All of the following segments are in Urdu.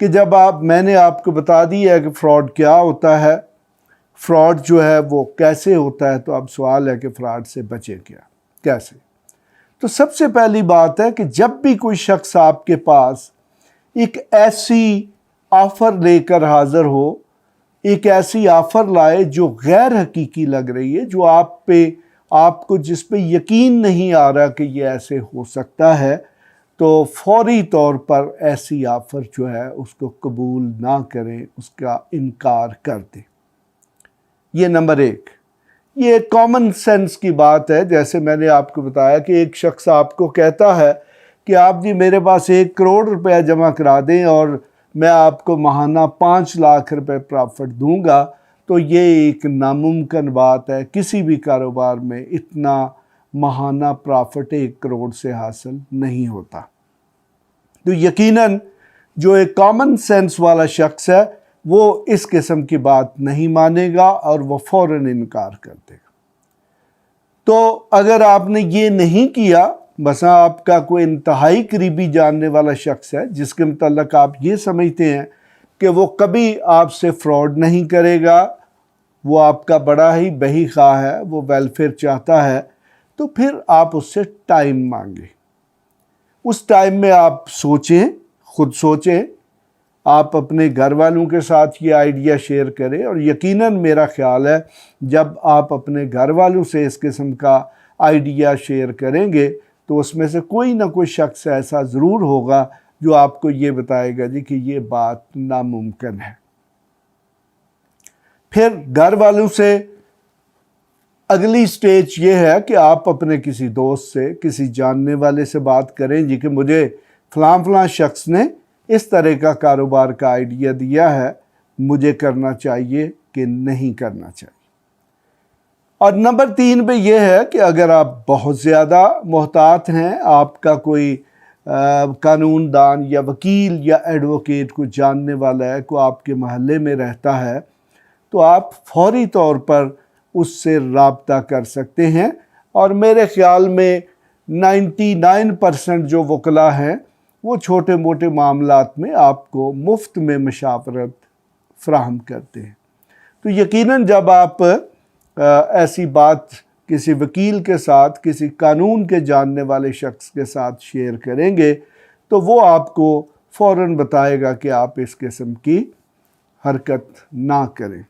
کہ جب میں نے آپ کو بتا دیا ہے کہ فراڈ کیا ہوتا ہے، فراڈ جو ہے وہ کیسے ہوتا ہے، تو اب سوال ہے کہ فراڈ سے بچے کیسے؟ تو سب سے پہلی بات ہے کہ جب بھی کوئی شخص آپ کے پاس ایک ایسی آفر لے کر حاضر ہو، ایک ایسی آفر لائے جو غیر حقیقی لگ رہی ہے، جو آپ کو جس پہ یقین نہیں آ رہا کہ یہ ایسے ہو سکتا ہے، تو فوری طور پر ایسی آفر جو ہے اس کو قبول نہ کریں، اس کا انکار کر دیں۔ یہ نمبر ایک، یہ ایک کامن سینس کی بات ہے۔ جیسے میں نے آپ کو بتایا کہ ایک شخص آپ کو کہتا ہے کہ آپ جی میرے پاس 1 کروڑ روپے جمع کرا دیں اور میں آپ کو ماہانہ 5 لاکھ روپے پرافٹ دوں گا، تو یہ ایک ناممکن بات ہے۔ کسی بھی کاروبار میں اتنا ماہانہ پرافٹ 1 کروڑ سے حاصل نہیں ہوتا۔ تو یقیناً جو ایک کامن سینس والا شخص ہے وہ اس قسم کی بات نہیں مانے گا اور وہ فوراً انکار کر دے گا۔ تو اگر آپ نے یہ نہیں کیا، مثلا آپ کا کوئی انتہائی قریبی جاننے والا شخص ہے جس کے متعلق آپ یہ سمجھتے ہیں کہ وہ کبھی آپ سے فراڈ نہیں کرے گا، وہ آپ کا بڑا ہی بہی خواہ ہے، وہ ویلفیئر چاہتا ہے، تو پھر آپ اس سے ٹائم مانگیں۔ اس ٹائم میں آپ سوچیں، خود سوچیں، آپ اپنے گھر والوں کے ساتھ یہ آئیڈیا شیئر کریں، اور یقیناً میرا خیال ہے جب آپ اپنے گھر والوں سے اس قسم کا آئیڈیا شیئر کریں گے تو اس میں سے کوئی نہ کوئی شخص ایسا ضرور ہوگا جو آپ کو یہ بتائے گا جی کہ یہ بات ناممکن ہے۔ پھر گھر والوں سے اگلی سٹیج یہ ہے کہ آپ اپنے کسی دوست سے، کسی جاننے والے سے بات کریں جی کہ مجھے فلاں شخص نے اس طرح کا کاروبار کا آئیڈیا دیا ہے، مجھے کرنا چاہیے کہ نہیں کرنا چاہیے۔ اور نمبر 3 پہ یہ ہے کہ اگر آپ بہت زیادہ محتاط ہیں، آپ کا کوئی قانون دان یا وکیل یا ایڈوکیٹ کو جاننے والا ہے، کوئی آپ کے محلے میں رہتا ہے، تو آپ فوری طور پر اس سے رابطہ کر سکتے ہیں۔ اور میرے خیال میں 99% جو وکلاء ہیں وہ چھوٹے موٹے معاملات میں آپ کو مفت میں مشاورت فراہم کرتے ہیں۔ تو یقیناً جب آپ ایسی بات کسی وکیل کے ساتھ، کسی قانون کے جاننے والے شخص کے ساتھ شیئر کریں گے تو وہ آپ کو فوراً بتائے گا کہ آپ اس قسم کی حرکت نہ کریں۔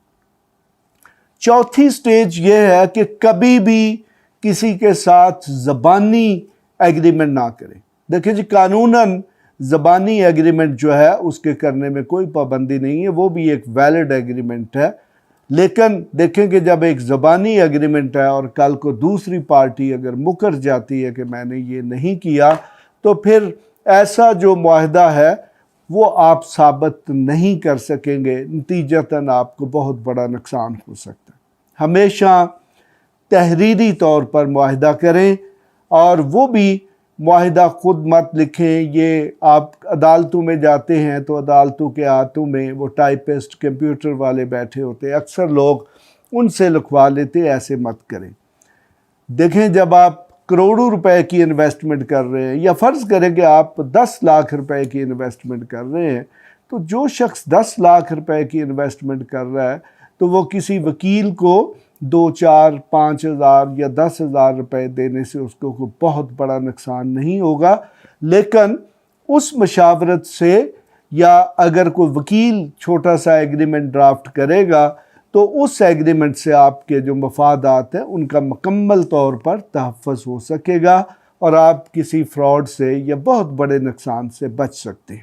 چوتھی سٹیج یہ ہے کہ کبھی بھی کسی کے ساتھ زبانی ایگریمنٹ نہ کریں۔ دیکھیں جی، قانوناً زبانی ایگریمنٹ جو ہے اس کے کرنے میں کوئی پابندی نہیں ہے، وہ بھی ایک ویلڈ ایگریمنٹ ہے، لیکن دیکھیں کہ جب ایک زبانی ایگریمنٹ ہے اور کل کو دوسری پارٹی اگر مکر جاتی ہے کہ میں نے یہ نہیں کیا، تو پھر ایسا جو معاہدہ ہے وہ آپ ثابت نہیں کر سکیں گے، نتیجتاً آپ کو بہت بڑا نقصان ہو سکتا ہے۔ ہمیشہ تحریری طور پر معاہدہ کریں، اور وہ بھی معاہدہ خود مت لکھیں۔ یہ آپ عدالتوں میں جاتے ہیں تو عدالتوں کے ہاتھوں میں وہ ٹائپسٹ کمپیوٹر والے بیٹھے ہوتے ہیں، اکثر لوگ ان سے لکھوا لیتے، ایسے مت کریں۔ دیکھیں جب آپ کروڑوں روپے کی انویسٹمنٹ کر رہے ہیں، یا فرض کریں کہ آپ 10 لاکھ روپے کی انویسٹمنٹ کر رہے ہیں، تو جو شخص 10 لاکھ روپے کی انویسٹمنٹ کر رہا ہے تو وہ کسی وکیل کو 2, 4, 5 ہزار یا 10 ہزار روپے دینے سے اس کو کوئی بہت بڑا نقصان نہیں ہوگا، لیکن اس مشاورت سے یا اگر کوئی وکیل چھوٹا سا ایگریمنٹ ڈرافٹ کرے گا تو اس ایگریمنٹ سے آپ کے جو مفادات ہیں ان کا مکمل طور پر تحفظ ہو سکے گا اور آپ کسی فراڈ سے یا بہت بڑے نقصان سے بچ سکتے ہیں۔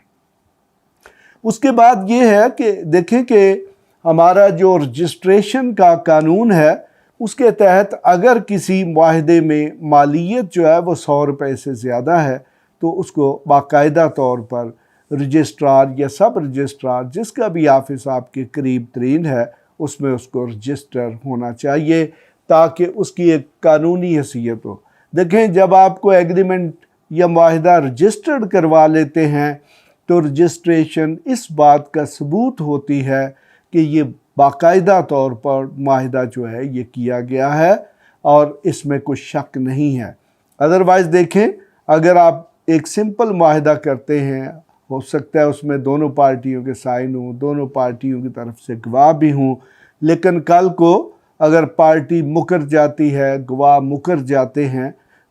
اس کے بعد یہ ہے کہ دیکھیں کہ ہمارا جو رجسٹریشن کا قانون ہے اس کے تحت اگر کسی معاہدے میں مالیت جو ہے وہ 100 روپے سے زیادہ ہے تو اس کو باقاعدہ طور پر رجسٹرار یا سب رجسٹرار جس کا بھی آفس آپ کے قریب ترین ہے اس میں اس کو رجسٹر ہونا چاہیے تاکہ اس کی ایک قانونی حیثیت ہو۔ دیکھیں جب آپ کو ایگریمنٹ یا معاہدہ رجسٹرڈ کروا لیتے ہیں تو رجسٹریشن اس بات کا ثبوت ہوتی ہے کہ یہ باقاعدہ طور پر معاہدہ جو ہے یہ کیا گیا ہے اور اس میں کوئی شک نہیں ہے۔ ادروائز دیکھیں اگر آپ ایک سمپل معاہدہ کرتے ہیں ہو سکتا ہے اس میں دونوں پارٹیوں کے سائن ہوں، دونوں پارٹیوں کی طرف سے گواہ بھی ہوں، لیکن کل کو اگر پارٹی مکر جاتی ہے، گواہ مکر جاتے ہیں،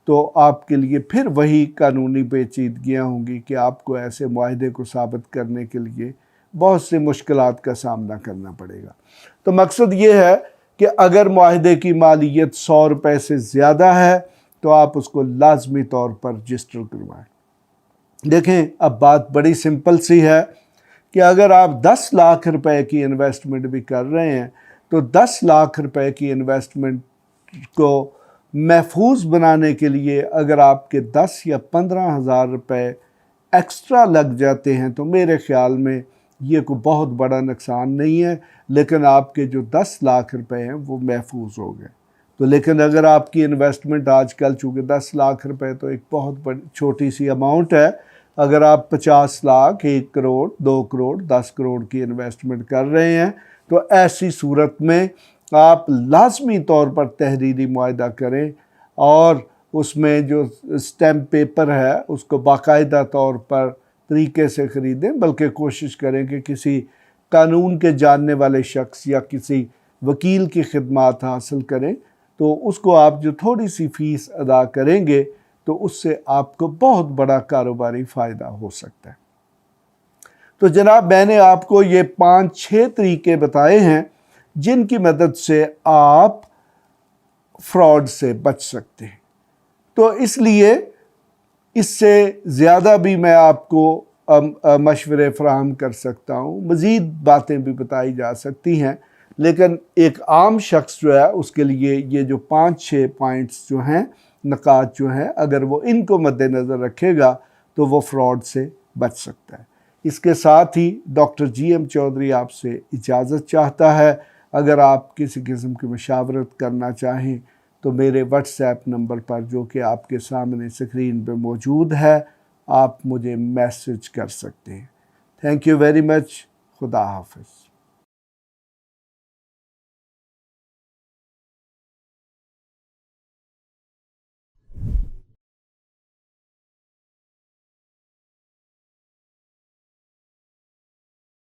تو آپ کے لیے پھر وہی قانونی پیچیدگیاں ہوں گی کہ آپ کو ایسے معاہدے کو ثابت کرنے کے لیے بہت سے مشکلات کا سامنا کرنا پڑے گا۔ تو مقصد یہ ہے کہ اگر معاہدے کی مالیت 100 روپے سے زیادہ ہے تو آپ اس کو لازمی طور پر رجسٹر کروائیں۔ دیکھیں، اب بات بڑی سمپل سی ہے کہ اگر آپ 10 لاکھ روپے کی انویسٹمنٹ بھی کر رہے ہیں تو 10 لاکھ روپے کی انویسٹمنٹ کو محفوظ بنانے کے لیے اگر آپ کے 10 یا 15,000 روپے ایکسٹرا لگ جاتے ہیں تو میرے خیال میں یہ کوئی بہت بڑا نقصان نہیں ہے، لیکن آپ کے جو 10 لاکھ روپے ہیں وہ محفوظ ہو گئے۔ تو لیکن اگر آپ کی انویسٹمنٹ آج کل چونکہ 10 لاکھ روپے تو ایک بہت بڑی چھوٹی سی اماؤنٹ ہے، اگر آپ 50 لاکھ، 1 کروڑ، 2 کروڑ، 10 کروڑ کی انویسٹمنٹ کر رہے ہیں تو ایسی صورت میں آپ لازمی طور پر تحریری معاہدہ کریں اور اس میں جو اسٹیمپ پیپر ہے اس کو باقاعدہ طور پر طریقے سے خریدیں، بلکہ کوشش کریں کہ کسی قانون کے جاننے والے شخص یا کسی وکیل کی خدمات حاصل کریں، تو اس کو آپ جو تھوڑی سی فیس ادا کریں گے تو اس سے آپ کو بہت بڑا کاروباری فائدہ ہو سکتا ہے۔ تو جناب، میں نے آپ کو یہ 5-6 طریقے بتائے ہیں جن کی مدد سے آپ فراڈ سے بچ سکتے ہیں۔ تو اس لیے اس سے زیادہ بھی میں آپ کو مشورے فراہم کر سکتا ہوں، مزید باتیں بھی بتائی جا سکتی ہیں، لیکن ایک عام شخص جو ہے اس کے لیے یہ جو 5-6 پوائنٹس جو ہیں، نکات جو ہیں، اگر وہ ان کو مد نظر رکھے گا تو وہ فراڈ سے بچ سکتا ہے۔ اس کے ساتھ ہی ڈاکٹر جی ایم چودھری آپ سے اجازت چاہتا ہے۔ اگر آپ کسی قسم کی مشاورت کرنا چاہیں تو میرے واٹس ایپ نمبر پر جو کہ آپ کے سامنے اسکرین پہ موجود ہے آپ مجھے میسج کر سکتے ہیں۔ Thank you very much. خدا حافظ۔